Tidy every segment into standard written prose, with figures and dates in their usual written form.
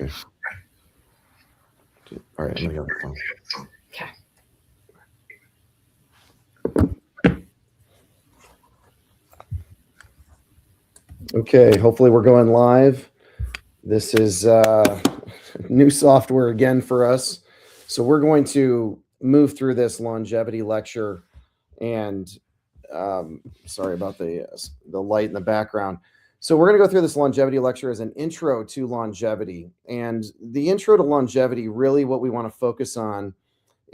Okay. All right, I'm gonna get the phone. Okay. Okay, hopefully we're going live. This is new software again for us. So we're going to move through this longevity lecture, and sorry about the light in the background. So we're going to go through this longevity lecture as an intro to longevity. And the intro to longevity, really what we want to focus on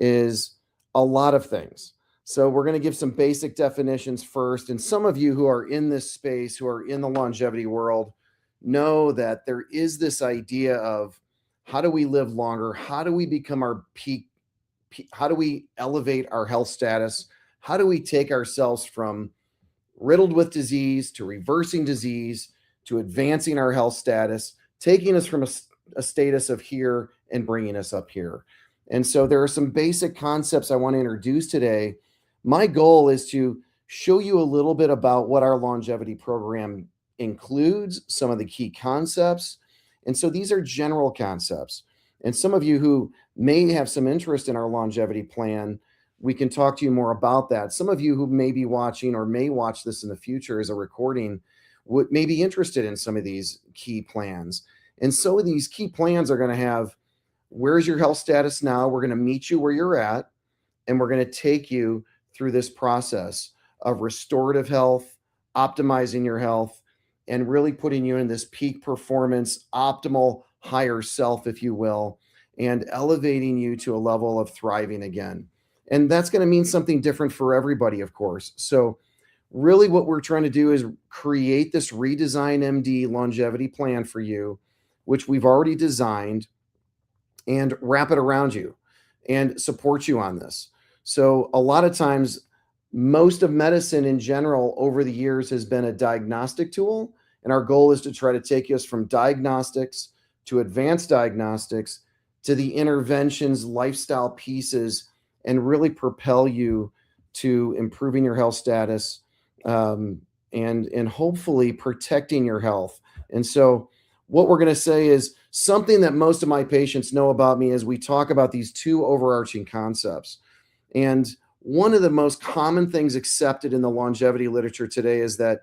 is a lot of things. So we're going to give some basic definitions first. And some of you who are in this space, who are in the longevity world, know that there is this idea of how do we live longer? How do we become our peak? How do we elevate our health status? How do we take ourselves from riddled with disease to reversing disease to advancing our health status, taking us from a status of here and bringing us up here? And so there are some basic concepts I want to introduce today. My goal is to show you a little bit about what our longevity program includes, some of the key concepts. And so these are general concepts. And some of you who may have some interest in our longevity plan, we can talk to you more about that. Some of you who may be watching or may watch this in the future as a recording may be interested in some of these key plans. And so these key plans are going to have, where's your health status now? We're going to meet you where you're at, and we're going to take you through this process of restorative health, optimizing your health, and really putting you in this peak performance, optimal higher self, if you will, and elevating you to a level of thriving again. And that's going to mean something different for everybody, of course. So really what we're trying to do is create this Redesign MD longevity plan for you, which we've already designed, and wrap it around you and support you on this. So a lot of times, most of medicine in general over the years has been a diagnostic tool. And our goal is to try to take us from diagnostics to advanced diagnostics to the interventions, lifestyle pieces, and really propel you to improving your health status, and hopefully protecting your health. And so what we're going to say is something that most of my patients know about me is we talk about these two overarching concepts. And one of the most common things accepted in the longevity literature today is that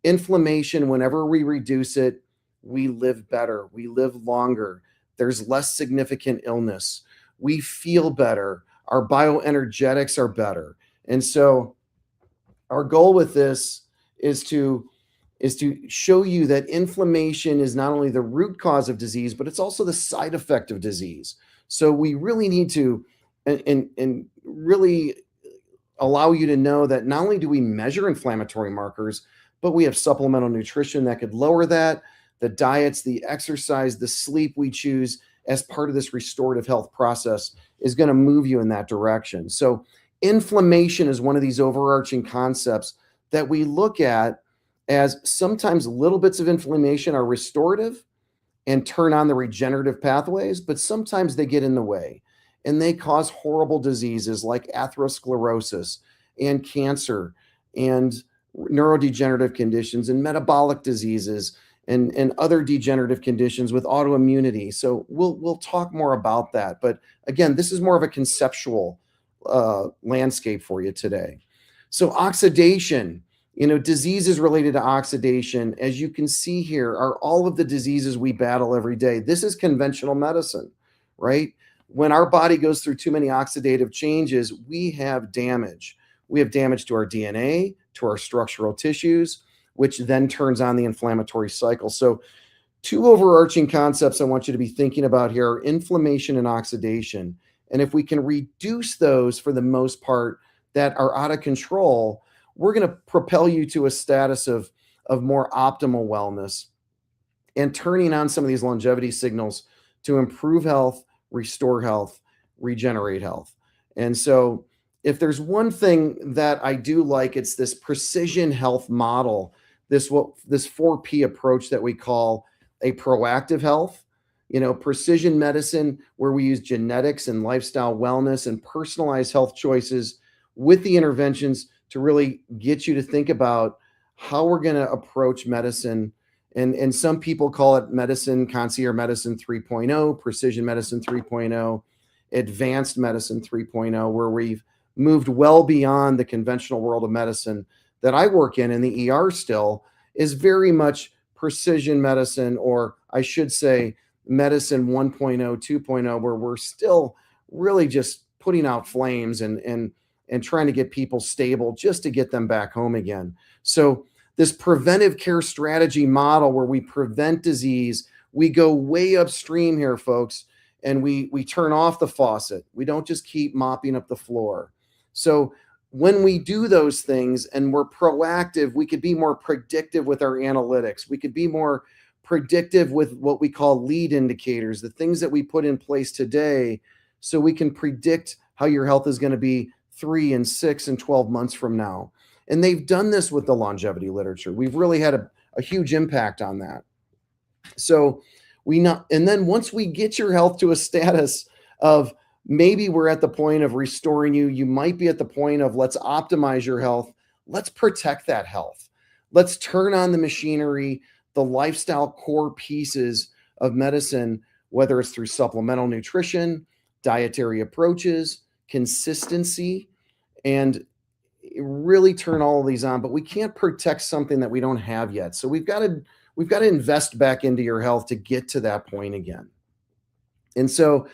inflammation, whenever we reduce it, we live better, we live longer, there's less significant illness, we feel better, our bioenergetics are better. And so our goal with this is to show you that inflammation is not only the root cause of disease, but it's also the side effect of disease. So we really need to and really allow you to know that not only do we measure inflammatory markers, but we have supplemental nutrition that could lower that, the diets, the exercise, the sleep we choose as part of this restorative health process is going to move you in that direction. So inflammation is one of these overarching concepts that we look at as sometimes little bits of inflammation are restorative and turn on the regenerative pathways, but sometimes they get in the way and they cause horrible diseases like atherosclerosis and cancer and neurodegenerative conditions and metabolic diseases and other degenerative conditions with autoimmunity. So we'll talk more about that. But again, this is more of a conceptual landscape for you today. So oxidation, diseases related to oxidation, as you can see here, are all of the diseases we battle every day. This is conventional medicine, right? When our body goes through too many oxidative changes, we have damage. We have damage to our DNA, to our structural tissues, which then turns on the inflammatory cycle. So two overarching concepts I want you to be thinking about here are inflammation and oxidation. And if we can reduce those for the most part that are out of control, we're going to propel you to a status of more optimal wellness and turning on some of these longevity signals to improve health, restore health, regenerate health. And so if there's one thing that I do like, it's this precision health model, this 4P approach that we call a proactive health, precision medicine, where we use genetics and lifestyle wellness and personalized health choices with the interventions to really get you to think about how we're going to approach medicine And some people call it medicine, concierge medicine 3.0, precision medicine 3.0, advanced medicine 3.0, where we've moved well beyond the conventional world of medicine that I work in the ER still is very much precision medicine, or I should say medicine 1.0, 2.0, where we're still really just putting out flames and trying to get people stable just to get them back home again. So this preventive care strategy model where we prevent disease, we go way upstream here, folks, and we turn off the faucet. We don't just keep mopping up the floor. So when we do those things and we're proactive, we could be more predictive with our analytics. We could be more predictive with what we call lead indicators, the things that we put in place today, so we can predict how your health is going to be 3 and 6 and 12 months from now. And they've done this with the longevity literature. We've really had a huge impact on that. So and then once we get your health to a status of maybe we're at the point of restoring you, you might be at the point of let's optimize your health. Let's protect that health. Let's turn on the machinery, the lifestyle core pieces of medicine, whether it's through supplemental nutrition, dietary approaches, consistency, and really turn all of these on. But we can't protect something that we don't have yet. So we've got to invest back into your health to get to that point again. And so,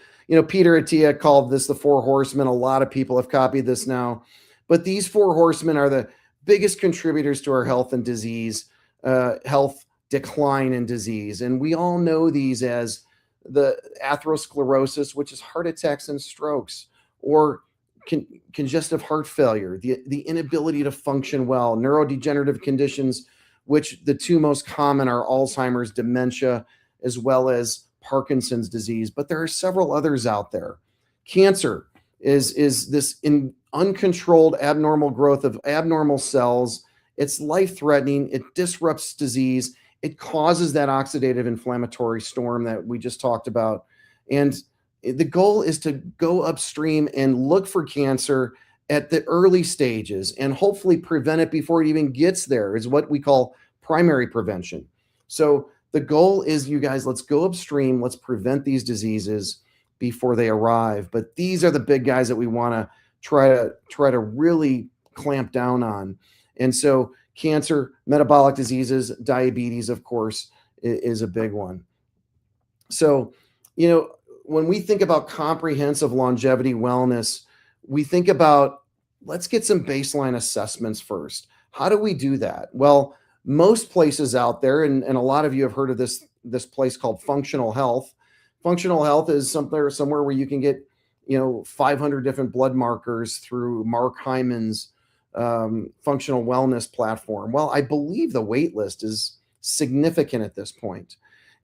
Peter Attia called this the 4 horsemen. A lot of people have copied this now, but these 4 horsemen are the biggest contributors to our health and disease, health decline and disease. And we all know these as the atherosclerosis, which is heart attacks and strokes, or congestive heart failure, the inability to function well, neurodegenerative conditions, which the 2 most common are Alzheimer's, dementia, as well as Parkinson's disease. But there are several others out there. Cancer is this uncontrolled abnormal growth of abnormal cells. It's life-threatening. It disrupts disease. It causes that oxidative inflammatory storm that we just talked about. And the goal is to go upstream and look for cancer at the early stages and hopefully prevent it before it even gets there, is what we call primary prevention. So the goal is, you guys, let's go upstream. Let's prevent these diseases before they arrive. But these are the big guys that we want to try to really clamp down on. And so cancer, metabolic diseases, diabetes, of course, is a big one. So, when we think about comprehensive longevity wellness, we think about, let's get some baseline assessments first. How do we do that? Well, most places out there, and a lot of you have heard of this place called Functional Health. Functional Health is somewhere where you can get 500 different blood markers through Mark Hyman's functional wellness platform. Well, I believe the wait list is significant at this point.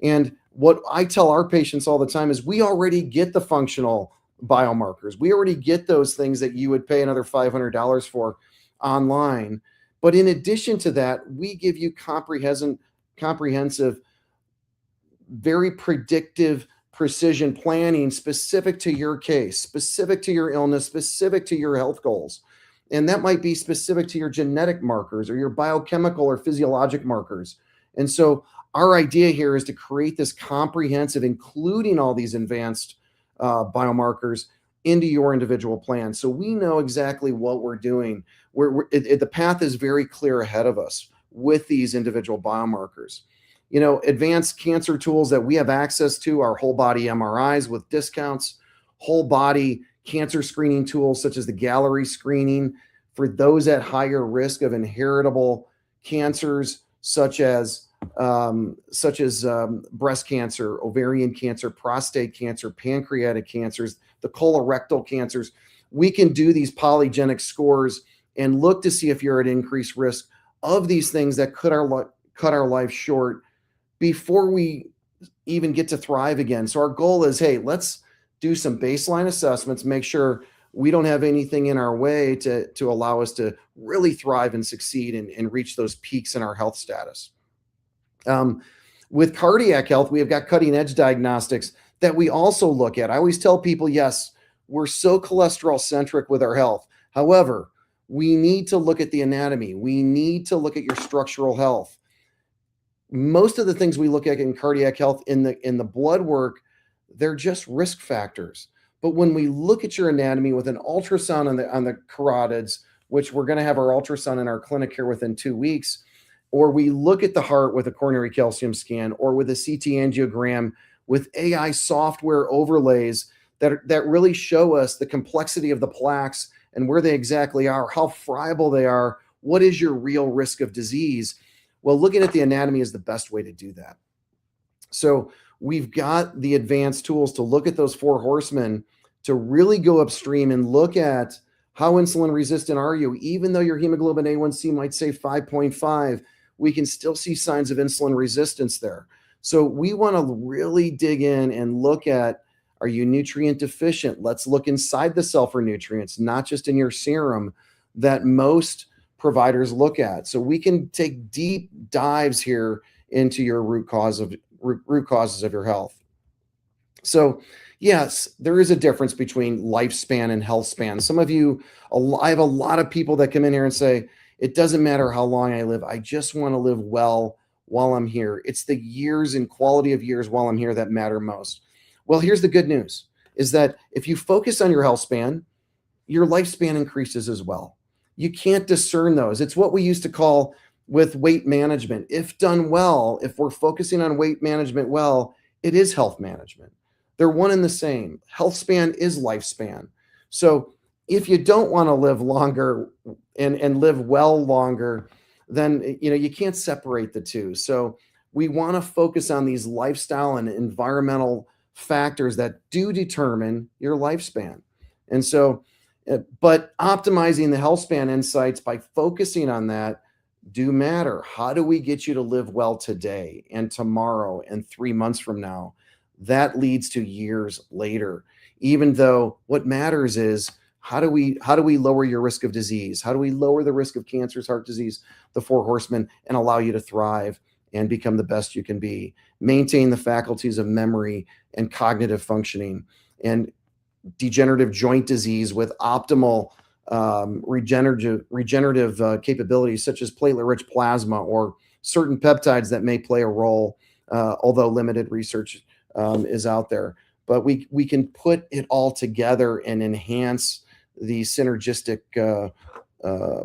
And what I tell our patients all the time is we already get the functional biomarkers. We already get those things that you would pay another $500 for online. But in addition to that, we give you comprehensive, very predictive precision planning specific to your case, specific to your illness, specific to your health goals. And that might be specific to your genetic markers or your biochemical or physiologic markers. And so our idea here is to create this comprehensive, including all these advanced biomarkers, into your individual plan. So we know exactly what we're doing. The path is very clear ahead of us with these individual biomarkers. Advanced cancer tools that we have access to are whole body MRIs with discounts, whole body cancer screening tools such as the Galleri screening for those at higher risk of inheritable cancers such as breast cancer, ovarian cancer, prostate cancer, pancreatic cancers, the colorectal cancers. We can do these polygenic scores and look to see if you're at increased risk of these things that cut our life short before we even get to thrive again. So our goal is, hey, let's do some baseline assessments, make sure we don't have anything in our way to allow us to really thrive and succeed and reach those peaks in our health status. With cardiac health, we have got cutting edge diagnostics that we also look at. I always tell people, yes, we're so cholesterol centric with our health. However, we need to look at the anatomy. We need to look at your structural health. most of the things we look at in cardiac health in the blood work, they're just risk factors. But when we look at your anatomy with an ultrasound on the carotids, which we're going to have our ultrasound in our clinic here within 2 weeks, or we look at the heart with a coronary calcium scan, or with a CT angiogram with AI software overlays that really show us the complexity of the plaques and where they exactly are, how friable they are, what is your real risk of disease. Well, looking at the anatomy is the best way to do that. So we've got the advanced tools to look at those four horsemen, to really go upstream and look at how insulin resistant are you. Even though your hemoglobin A1C might say 5.5, we can still see signs of insulin resistance there. So we want to really dig in and look at, are you nutrient deficient? Let's look inside the cell for nutrients, not just in your serum that most providers look at. So we can take deep dives here into your root causes of your health. So yes, there is a difference between lifespan and health span. Some of you, I have a lot of people that come in here and say, it doesn't matter how long I live. I just want to live well while I'm here. It's the years and quality of years while I'm here that matter most. Well, here's the good news, is that if you focus on your health span, your lifespan increases as well. You can't discern those. It's what we used to call with weight management. If done well, if we're focusing on weight management well, it is health management. They're one and the same. Health span is lifespan. So if you don't want to live longer and live well longer, then you can't separate the two. So we want to focus on these lifestyle and environmental factors that do determine your lifespan. And so, but optimizing the health span insights by focusing on that do matter. How do we get you to live well today and tomorrow and 3 months from now? That leads to years later, even though what matters is how do we lower your risk of disease? How do we lower the risk of cancers, heart disease, the four horsemen, and allow you to thrive and become the best you can be? Maintain the faculties of memory and cognitive functioning, and degenerative joint disease with optimal regenerative capabilities, such as platelet-rich plasma or certain peptides that may play a role, although limited research is out there. But we can put it all together and enhance the synergistic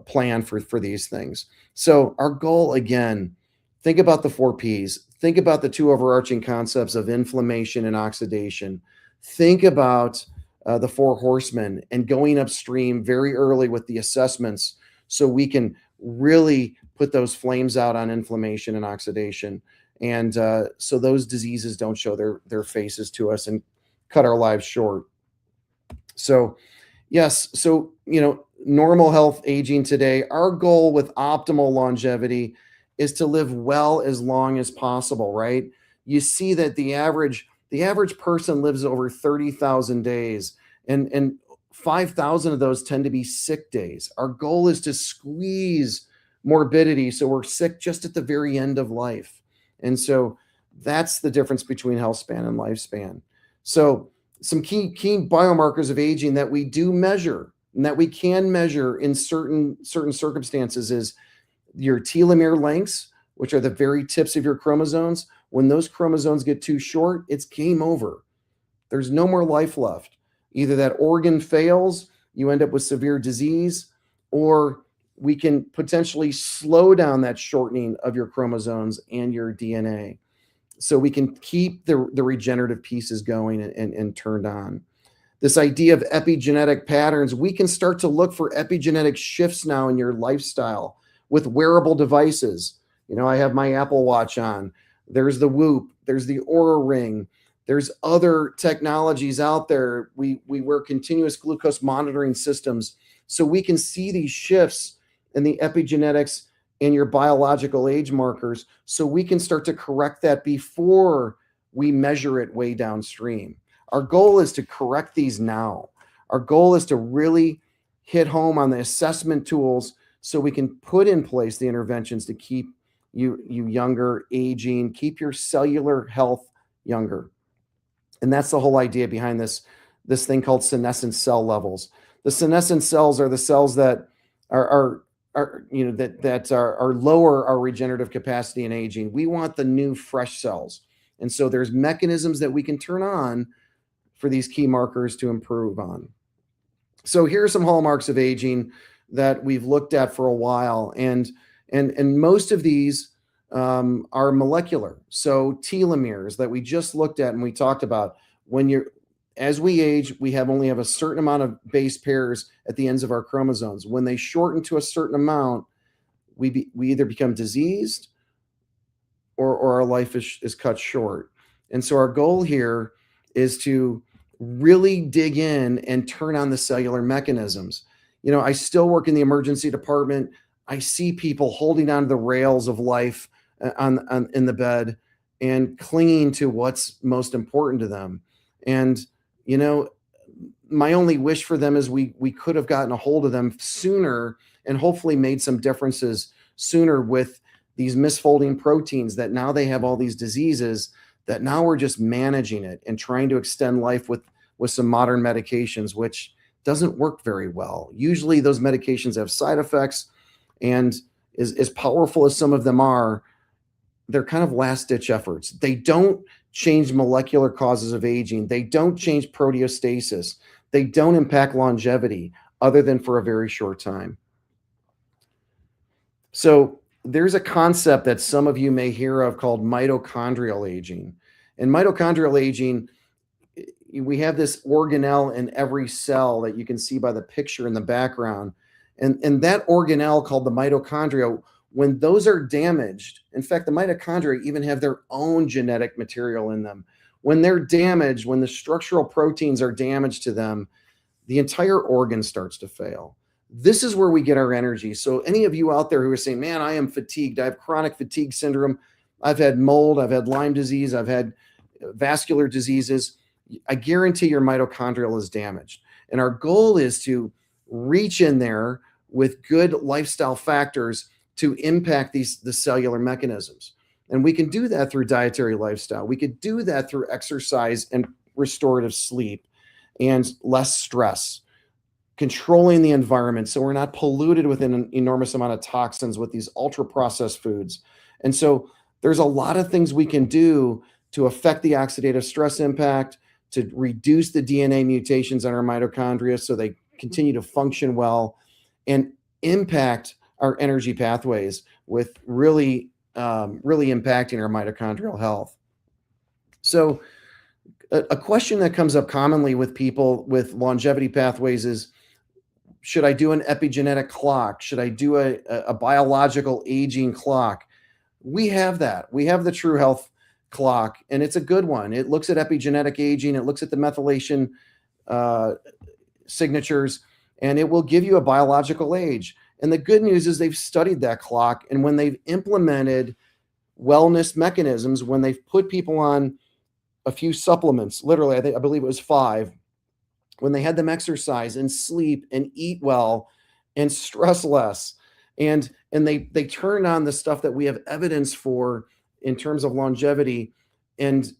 plan for these things. So our goal, again, think about the 4 Ps. Think about the 2 overarching concepts of inflammation and oxidation. Think about the 4 horsemen and going upstream very early with the assessments, so we can really put those flames out on inflammation and oxidation. And so those diseases don't show their faces to us and cut our lives short. So yes, so normal health aging today, our goal with optimal longevity is to live well as long as possible, right? You see that the average person lives over 30,000 days, and 5,000 of those tend to be sick days. Our goal is to squeeze morbidity so we're sick just at the very end of life. And so that's the difference between health span and lifespan. So some key biomarkers of aging that we do measure and that we can measure in certain circumstances is your telomere lengths, which are the very tips of your chromosomes. When those chromosomes get too short, it's game over. There's no more life left. Either that organ fails, you end up with severe disease, or we can potentially slow down that shortening of your chromosomes and your DNA, so we can keep the regenerative pieces going and turned on. This idea of epigenetic patterns, we can start to look for epigenetic shifts now in your lifestyle with wearable devices. I have my Apple Watch on. There's the Whoop. There's the Oura Ring. There's other technologies out there. We wear continuous glucose monitoring systems, so we can see these shifts in the epigenetics and your biological age markers, so we can start to correct that before we measure it way downstream. Our goal is to correct these now. Our goal is to really hit home on the assessment tools so we can put in place the interventions to keep you younger, aging, keep your cellular health younger. And that's the whole idea behind this thing called senescent cell levels. The senescent cells are the cells that are are lower our regenerative capacity and aging. We want the new fresh cells. And so there's mechanisms that we can turn on for these key markers to improve on. So here are some hallmarks of aging that we've looked at for a while, and most of these are molecular. So telomeres that we just looked at and we talked about. As we age, we only have a certain amount of base pairs at the ends of our chromosomes. When they shorten to a certain amount, we either become diseased or our life is cut short. And so our goal here is to really dig in and turn on the cellular mechanisms. I still work in the emergency department. I see people holding onto the rails of life in the bed and clinging to what's most important to them. And, my only wish for them is we could have gotten a hold of them sooner and hopefully made some differences sooner with these misfolding proteins that now they have all these diseases that now we're just managing it and trying to extend life with some modern medications, which doesn't work very well. Usually those medications have side effects, and as powerful as some of them are, they're kind of last-ditch efforts. They don't change molecular causes of aging. They don't change proteostasis. They don't impact longevity other than for a very short time. So there's a concept that some of you may hear of called mitochondrial aging. And mitochondrial aging, we have this organelle in every cell that you can see by the picture in the background. And that organelle called the mitochondria, when those are damaged, in fact, the mitochondria even have their own genetic material in them. When they're damaged, when the structural proteins are damaged to them, the entire organ starts to fail. This is where we get our energy. So any of you out there who are saying, man, I am fatigued, I have chronic fatigue syndrome, I've had mold, I've had Lyme disease, I've had vascular diseases, I guarantee your mitochondrial is damaged. And our goal is to reach in there with good lifestyle factors to impact the cellular mechanisms. And we can do that through dietary lifestyle. We could do that through exercise and restorative sleep and less stress, controlling the environment so we're not polluted with an enormous amount of toxins with these ultra-processed foods. And so there's a lot of things we can do to affect the oxidative stress impact, to reduce the DNA mutations on our mitochondria so they continue to function well, and impact our energy pathways with really impacting our mitochondrial health. So a question that comes up commonly with people with longevity pathways is, should I do an epigenetic clock? Should I do a biological aging clock? We have that. We have the True Health clock, and it's a good one. It looks at epigenetic aging. It looks at the methylation signatures, and it will give you a biological age. And the good news is they've studied that clock, and when they've implemented wellness mechanisms, when they've put people on a few supplements, literally, I believe it was 5, when they had them exercise and sleep and eat well and stress less, and they turned on the stuff that we have evidence for in terms of longevity, and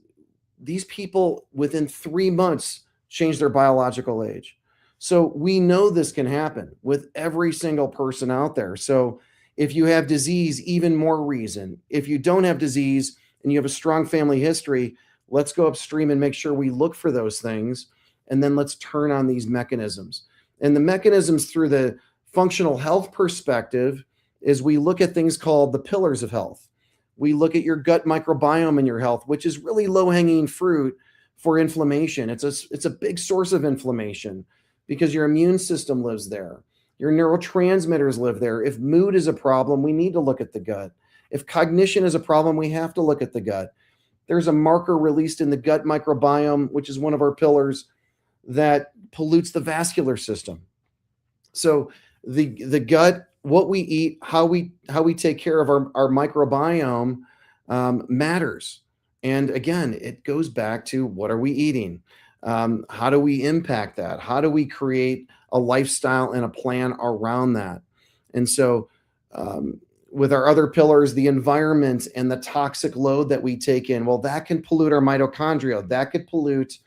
these people within 3 months changed their biological age. So we know this can happen with every single person out there. So if you have disease, even more reason. If you don't have disease and you have a strong family history, let's go upstream and make sure we look for those things. And then let's turn on these mechanisms. And the mechanisms through the functional health perspective is we look at things called the pillars of health. We look at your gut microbiome and your health, which is really low-hanging fruit for inflammation. It's a big source of inflammation because your immune system lives there. Your neurotransmitters live there. If mood is a problem, we need to look at the gut. If cognition is a problem, we have to look at the gut. There's a marker released in the gut microbiome, which is one of our pillars, that pollutes the vascular system. So the gut, what we eat, how we take care of our microbiome matters. And again, it goes back to what are we eating? How do we impact that? How do we create a lifestyle and a plan around that? And so with our other pillars, the environment and the toxic load that we take in, well, that can pollute our mitochondria. That could pollute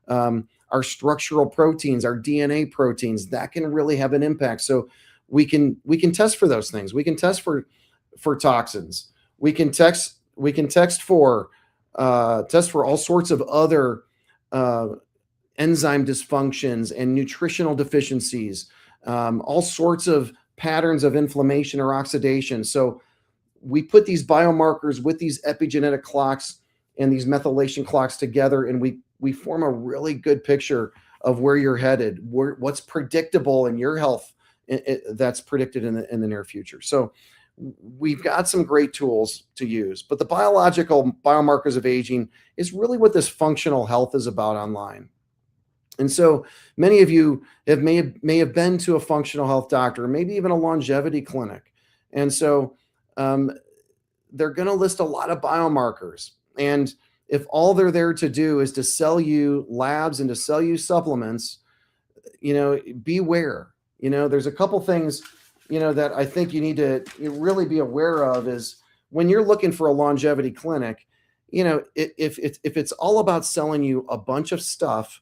our structural proteins, our DNA proteins. That can really have an impact. So we can test for those things. We can test for toxins. We can test for all sorts of other uh, enzyme dysfunctions and nutritional deficiencies, all sorts of patterns of inflammation or oxidation. So we put these biomarkers with these epigenetic clocks and these methylation clocks together, and we form a really good picture of where you're headed, what's predictable in your health, that's predicted in the near future. So we've got some great tools to use, but the biological biomarkers of aging is really what this functional health is about online. And so many of you may have been to a functional health doctor, maybe even a longevity clinic. And so um, they're going to list a lot of biomarkers. And if all they're there to do is to sell you labs and to sell you supplements, beware. There's a couple things, that I think you need to really be aware of is when you're looking for a longevity clinic, if it's all about selling you a bunch of stuff,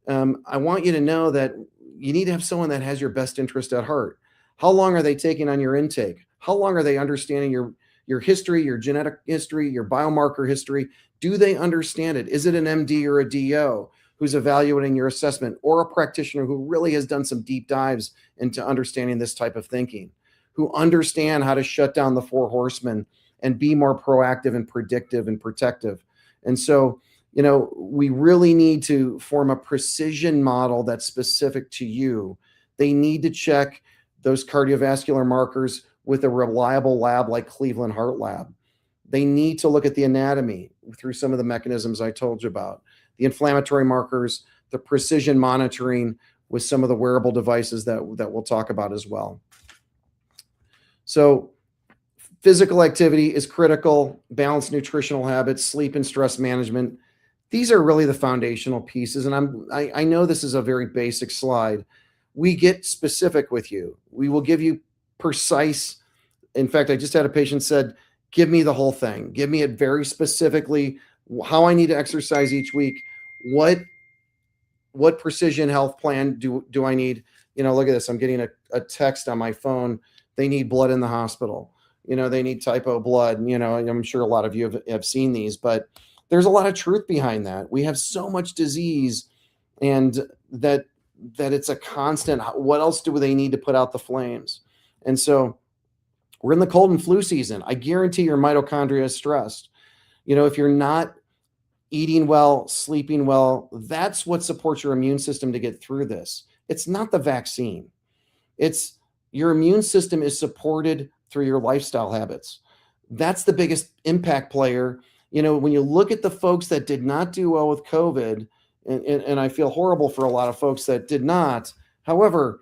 I want you to know that you need to have someone that has your best interest at heart. How long are they taking on your intake? How long are they understanding your history, your genetic history, your biomarker history? Do they understand it? Is it an MD or a DO who's evaluating your assessment, or a practitioner who really has done some deep dives into understanding this type of thinking, who understand how to shut down the four horsemen and be more proactive and predictive and protective? And so, we really need to form a precision model that's specific to you. They need to check those cardiovascular markers with a reliable lab like Cleveland Heart Lab. They need to look at the anatomy through some of the mechanisms I told you about, the inflammatory markers, the precision monitoring with some of the wearable devices that we'll talk about as well. So physical activity is critical, balanced nutritional habits, sleep and stress management. These are really the foundational pieces. And I know this is a very basic slide. We get specific with you. We will give you precise. In fact, I just had a patient said, give me the whole thing. Give me it very specifically, how I need to exercise each week. What precision health plan do I need? Look at this. I'm getting a text on my phone. They need blood in the hospital. They need typo blood. I'm sure a lot of you have seen these, but there's a lot of truth behind that. We have so much disease, and that it's a constant. What else do they need to put out the flames? And so we're in the cold and flu season. I guarantee your mitochondria is stressed. If you're not eating well, sleeping well, that's what supports your immune system to get through this. It's not the vaccine. It's your immune system is supported through your lifestyle habits. That's the biggest impact player. When you look at the folks that did not do well with COVID, and I feel horrible for a lot of folks that did not. However,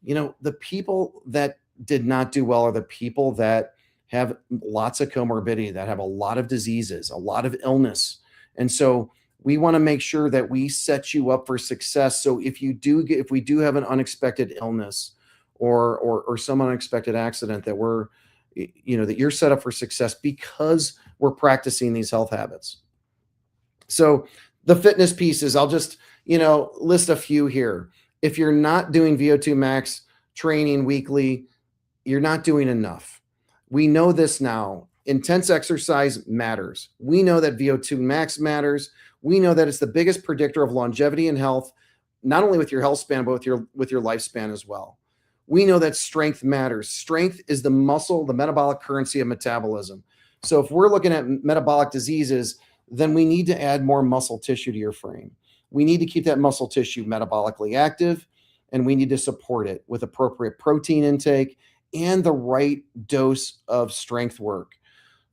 the people that did not do well are the people that have lots of comorbidity, that have a lot of diseases, a lot of illness. And so we want to make sure that we set you up for success. So if we do have an unexpected illness or some unexpected accident, that that you're set up for success because we're practicing these health habits. So the fitness pieces, I'll just, list a few here. If you're not doing VO2 max training weekly, you're not doing enough. We know this now. Intense exercise matters. We know that VO2 max matters. We know that it's the biggest predictor of longevity and health, not only with your health span, but with your lifespan as well. We know that strength matters. Strength is the muscle, the metabolic currency of metabolism. So if we're looking at metabolic diseases, then we need to add more muscle tissue to your frame. We need to keep that muscle tissue metabolically active, and we need to support it with appropriate protein intake and the right dose of strength work.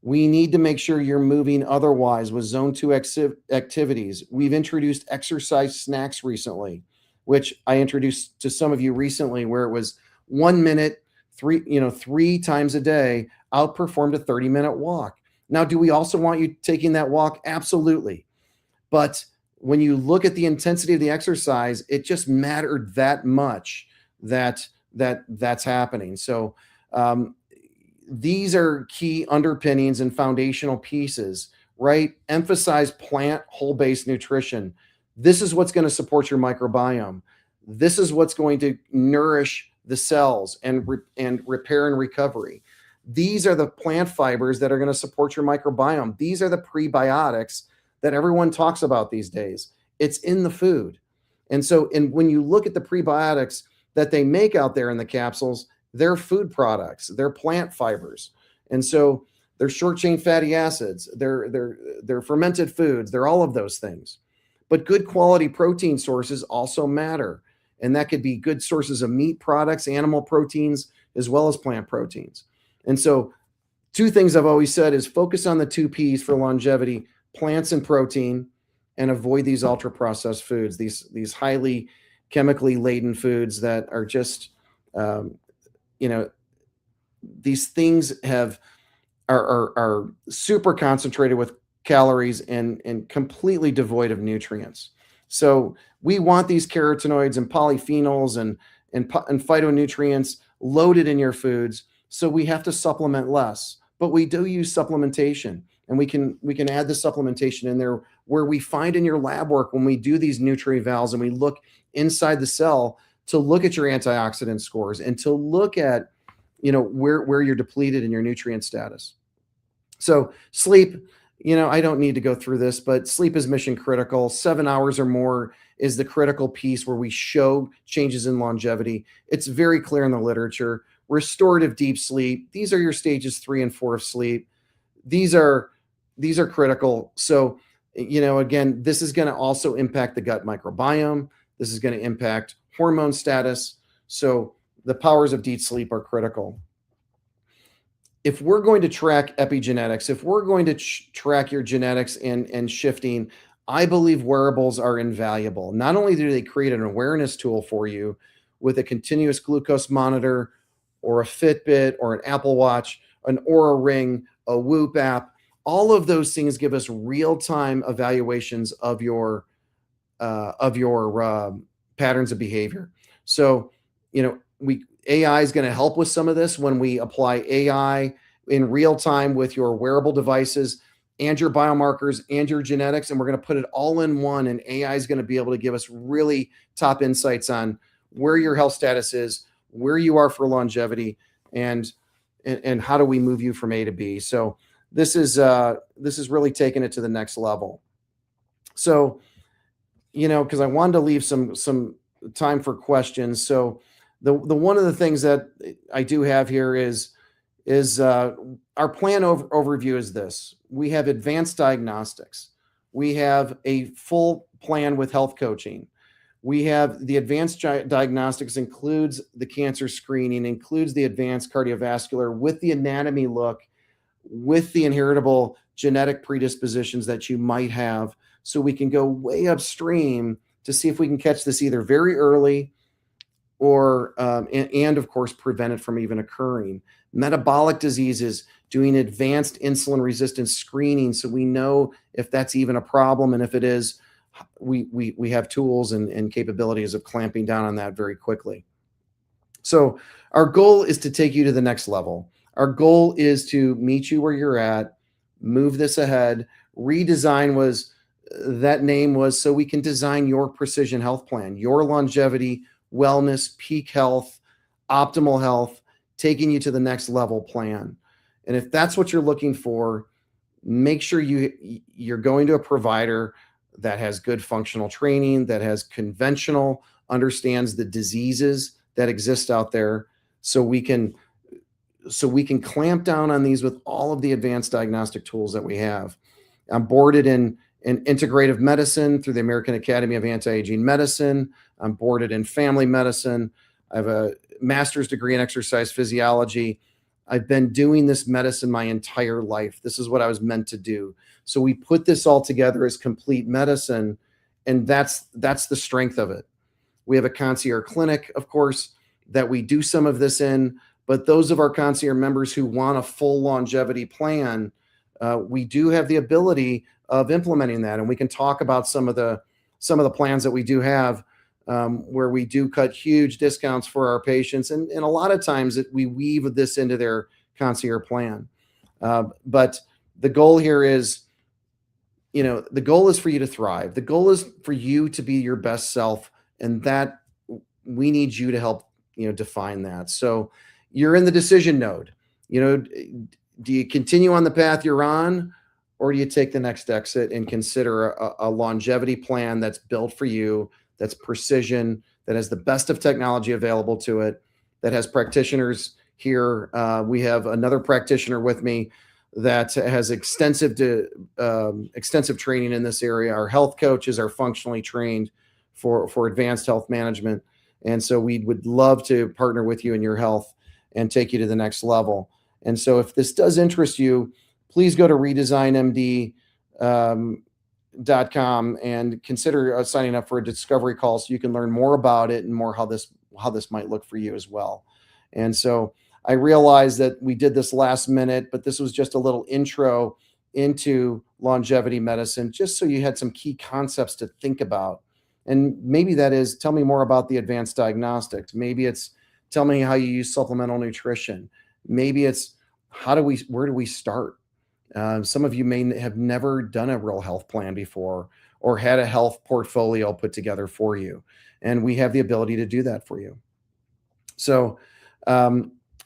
We need to make sure you're moving otherwise with zone 2 activities. We've introduced exercise snacks recently, which I introduced to some of you recently, where it was 1 minute, three times a day, outperformed a 30-minute walk. Now, do we also want you taking that walk? Absolutely. But when you look at the intensity of the exercise, it just mattered that much that's happening. So these are key underpinnings and foundational pieces, right? Emphasize plant whole-based nutrition. This is what's going to support your microbiome. This is what's going to nourish the cells, and repair and recovery. These are the plant fibers that are going to support your microbiome. These are the prebiotics that everyone talks about these days. It's in the food. And so, when you look at the prebiotics that they make out there in the capsules, they're food products, they're plant fibers. And so they're short chain fatty acids, they're fermented foods, they're all of those things. But good quality protein sources also matter. And that could be good sources of meat products, animal proteins, as well as plant proteins. And so, two things I've always said is focus on the two P's for longevity: plants and protein, and avoid these ultra processed foods, these highly chemically laden foods that are just, these things are super concentrated with calories and completely devoid of nutrients. So we want these carotenoids and polyphenols and phytonutrients loaded in your foods. So we have to supplement less, but we do use supplementation, and we can add the supplementation in there where we find in your lab work when we do these NutriEvals and we look inside the cell to look at your antioxidant scores and to look at where you're depleted in your nutrient status. So sleep, I don't need to go through this, but sleep is mission critical. 7 hours or more is the critical piece where we show changes in longevity. It's very clear in the literature. Restorative deep sleep, these are your stages 3 and 4 of sleep. These are critical. So, again, this is going to also impact the gut microbiome. This is going to impact hormone status. So the powers of deep sleep are critical. If we're going to track epigenetics, if we're going to track your genetics and shifting, I believe wearables are invaluable. Not only do they create an awareness tool for you with a continuous glucose monitor or a Fitbit or an Apple Watch, an Oura Ring, a Whoop app, all of those things give us real-time evaluations of your patterns of behavior. So, AI is going to help with some of this when we apply AI in real time with your wearable devices and your biomarkers and your genetics. And we're going to put it all in one. And AI is going to be able to give us really top insights on where your health status is, where you are for longevity, and how do we move you from A to B. So this is really taking it to the next level. So, because I wanted to leave some time for questions. So the one of the things that I do have here is our plan overview is this. We have advanced diagnostics. We have a full plan with health coaching. We have the advanced diagnostics includes the cancer screening, includes the advanced cardiovascular with the anatomy look, with the inheritable genetic predispositions that you might have. So we can go way upstream to see if we can catch this either very early or, and of course, prevent it from even occurring. Metabolic diseases, doing advanced insulin resistance screening so we know if that's even a problem. And if it is, we have tools and capabilities of clamping down on that very quickly. So our goal is to take you to the next level. Our goal is to meet you where you're at, move this ahead. Redesign that name was so we can design your precision health plan, your longevity, wellness, peak health, optimal health, taking you to the next level plan. And if that's what you're looking for, make sure you're going to a provider that has good functional training, that has conventional, understands the diseases that exist out there, so we can clamp down on these with all of the advanced diagnostic tools that we have. I'm boarded in integrative medicine through the American Academy of Anti-Aging Medicine. I'm boarded in family medicine. I have a master's degree in exercise physiology. I've been doing this medicine my entire life. This is what I was meant to do. So we put this all together as complete medicine, and that's the strength of it. We have a concierge clinic, of course, that we do some of this in, but those of our concierge members who want a full longevity plan, we do have the ability of implementing that. And we can talk about some of the plans that we do have, where we do cut huge discounts for our patients. And a lot of times we weave this into their concierge plan. But the goal here is, the goal is for you to thrive. The goal is for you to be your best self. And that we need you to help define that. So you're in the decision node. Do you continue on the path you're on, or do you take the next exit and consider a longevity plan that's built for you, that's precision, that has the best of technology available to it, that has practitioners here. We have another practitioner with me that has extensive training in this area. Our health coaches are functionally trained for advanced health management. And so we would love to partner with you in your health and take you to the next level. And so if this does interest you, please go to redesignmd.com and consider signing up for a discovery call so you can learn more about it and more how this might look for you as well. And so I realize that we did this last minute, but this was just a little intro into longevity medicine, just so you had some key concepts to think about. And maybe that is, tell me more about the advanced diagnostics. Maybe it's, tell me how you use supplemental nutrition. Maybe it's, where do we start? Some of you may have never done a real health plan before or had a health portfolio put together for you. And we have the ability to do that for you. So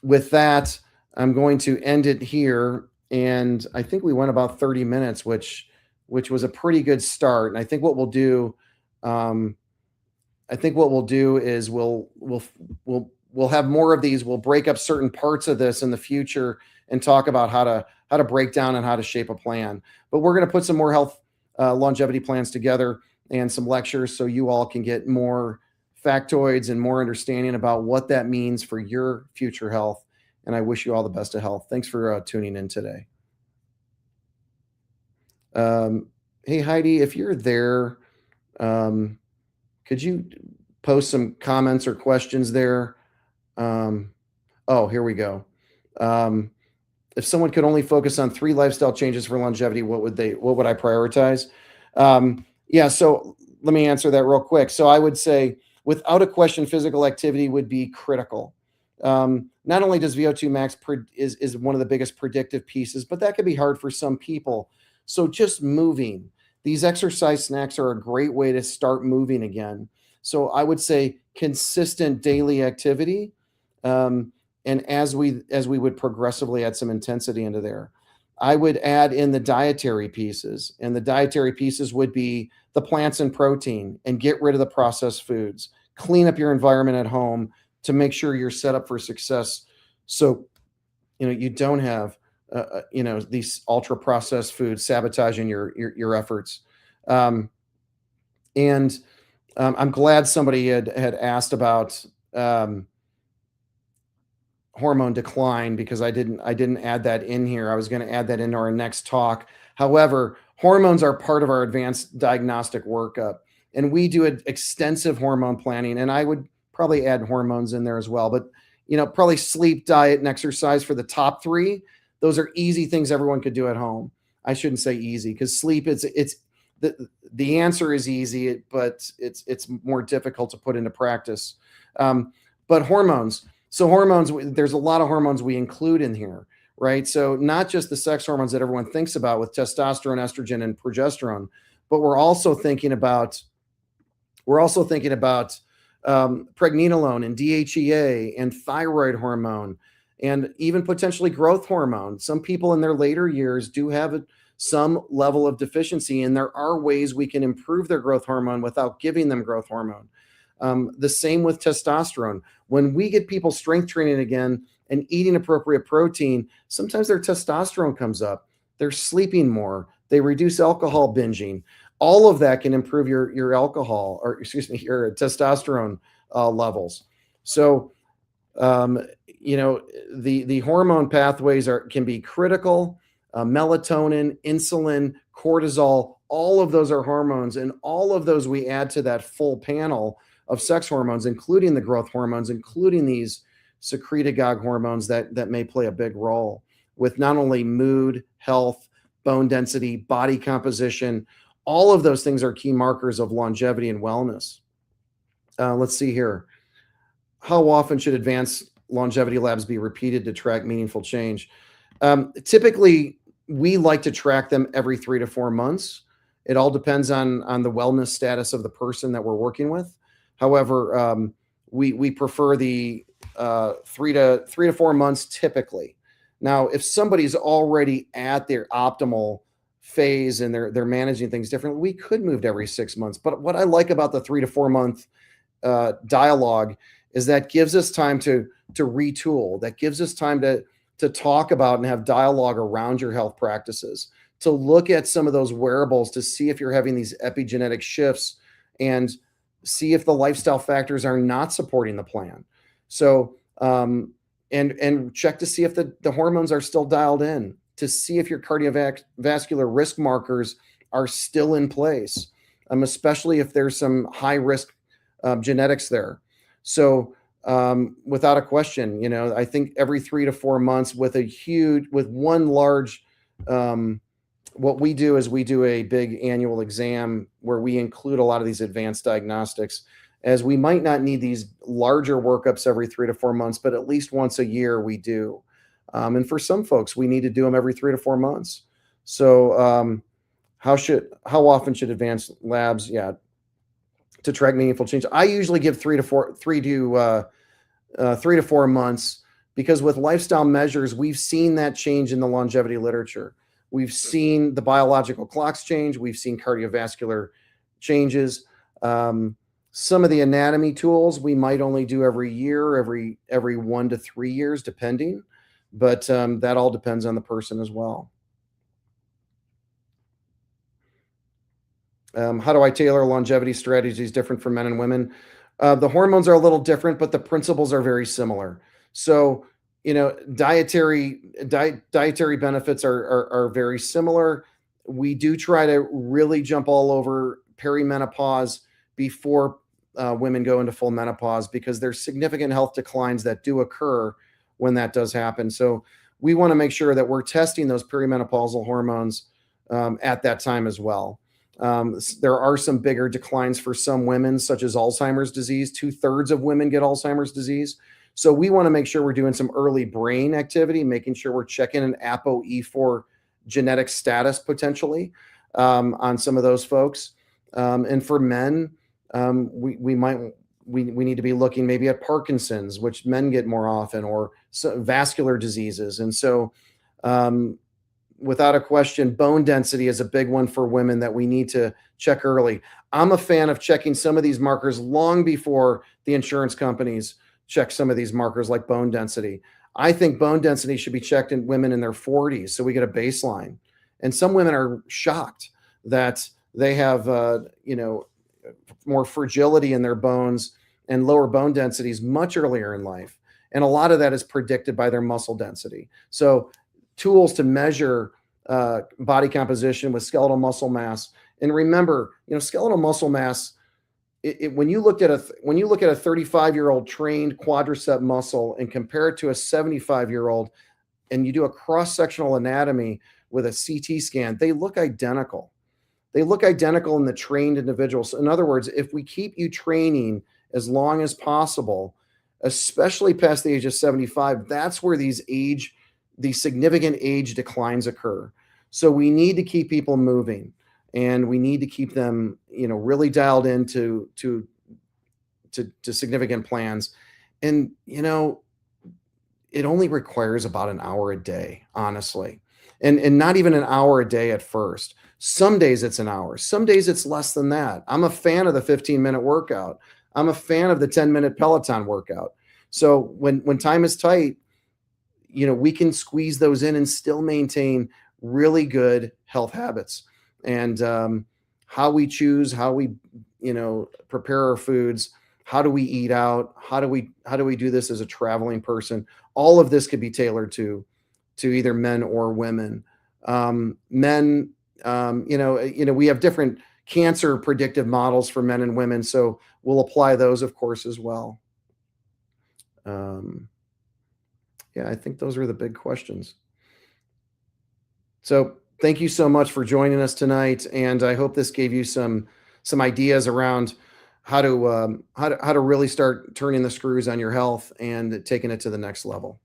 with that, I'm going to end it here. And I think we went about 30 minutes, which was a pretty good start. And I think what we'll do, is we'll have more of these. We'll break up certain parts of this in the future and talk about how to break down and how to shape a plan. But we're going to put some more health longevity plans together and some lectures so you all can get more factoids and more understanding about what that means for your future health. And I wish you all the best of health. Thanks for tuning in today. Hey, Heidi, if you're there, could you post some comments or questions there? Oh, here we go. If someone could only focus on 3 lifestyle changes for longevity, what would I prioritize? Yeah, so let me answer that real quick. So I would say, without a question, physical activity would be critical. Not only does VO2 max is one of the biggest predictive pieces, but that could be hard for some people. So just moving. These exercise snacks are a great way to start moving again. So I would say consistent daily activity. And as we would progressively add some intensity into there, I would add in the dietary pieces. And the dietary pieces would be the plants and protein, and get rid of the processed foods. Clean up your environment at home to make sure you're set up for success. So, you don't have, these ultra processed foods sabotaging your efforts. I'm glad somebody had asked about hormone decline, because I didn't add that in here. I was going to add that into our next talk. However, hormones are part of our advanced diagnostic workup, and we do an extensive hormone planning, and I would probably add hormones in there as well. But, probably sleep, diet, and exercise for the top 3. Those are easy things everyone could do at home. I shouldn't say easy, because sleep, it's the answer is easy, but it's more difficult to put into practice. But hormones. So hormones, there's a lot of hormones we include in here, right? So not just the sex hormones that everyone thinks about with testosterone, estrogen, and progesterone, but we're also thinking about pregnenolone and DHEA and thyroid hormone, and even potentially growth hormone. Some people in their later years do have some level of deficiency, and there are ways we can improve their growth hormone without giving them growth hormone. The same with testosterone. When we get people strength training again and eating appropriate protein, sometimes their testosterone comes up. They're sleeping more. They reduce alcohol binging. All of that can improve your your testosterone levels. So, the hormone pathways can be critical. Melatonin, insulin, cortisol, all of those are hormones, and all of those we add to that full panel of sex hormones, including the growth hormones, including these secretagogue hormones that may play a big role with not only mood, health, bone density, body composition. All of those things are key markers of longevity and wellness. Let's see here. How often should advanced longevity labs be repeated to track meaningful change? Typically, we like to track them every 3 to 4 months. It all depends on the wellness status of the person that we're working with. However, we prefer the 3 to 4 months typically. Now, if somebody's already at their optimal phase and they're managing things differently, we could move to every 6 months. But what I like about the 3 to 4 month dialogue is that gives us time to retool. That gives us time to talk about and have dialogue around your health practices, to look at some of those wearables to see if you're having these epigenetic shifts and see if the lifestyle factors are not supporting the plan. So and check to see if the hormones are still dialed in, to see if your cardiovascular risk markers are still in place, especially if there's some high risk genetics there. So without a question, I think every 3 to 4 months with one large, what we do is we do a big annual exam where we include a lot of these advanced diagnostics, as we might not need these larger workups every 3 to 4 months, but at least once a year we do. And for some folks, we need to do them every 3 to 4 months. So how often should advanced labs, to track meaningful change? I usually give 3 to 4 months, because with lifestyle measures, we've seen that change in the longevity literature. We've seen the biological clocks change. We've seen cardiovascular changes. Some of the anatomy tools we might only do every year, every 1 to 3 years, depending. But that all depends on the person as well. How do I tailor longevity strategies different for men and women? The hormones are a little different, but the principles are very similar. So, dietary benefits are very similar. We do try to really jump all over perimenopause before women go into full menopause, because there's significant health declines that do occur when that does happen. So we want to make sure that we're testing those perimenopausal hormones at that time as well. There are some bigger declines for some women, such as Alzheimer's disease. 2/3 of women get Alzheimer's disease. So we want to make sure we're doing some early brain activity, making sure we're checking an ApoE4 genetic status potentially on some of those folks. And for men, we need to be looking maybe at Parkinson's, which men get more often, or vascular diseases. And so without a question, bone density is a big one for women that we need to check early. I'm a fan of checking some of these markers long before the insurance companies check some of these markers, like bone density. I think bone density should be checked in women in their 40s, so we get a baseline. And some women are shocked that they have, more fragility in their bones and lower bone densities much earlier in life. And a lot of that is predicted by their muscle density. So tools to measure body composition with skeletal muscle mass. And remember, skeletal muscle mass, when you look at a 35-year-old trained quadricep muscle and compare it to a 75-year-old, and you do a cross-sectional anatomy with a CT scan, they look identical. They look identical in the trained individuals. In other words, if we keep you training as long as possible, especially past the age of 75, that's where these significant age declines occur. So we need to keep people moving, and we need to keep them, really dialed into to significant plans. And, it only requires about an hour a day, honestly, and not even an hour a day at first. Some days it's an hour. Some days it's less than that. I'm a fan of the 15-minute workout. I'm a fan of the 10-minute Peloton workout. So when time is tight, we can squeeze those in and still maintain really good health habits. And how we choose, how we, prepare our foods, how do we eat out, how do we do this as a traveling person? All of this could be tailored to either men or women. Men, we have different cancer predictive models for men and women, so we'll apply those, of course, as well. I think those are the big questions. So thank you so much for joining us tonight, and I hope this gave you some ideas around how to really start turning the screws on your health and taking it to the next level.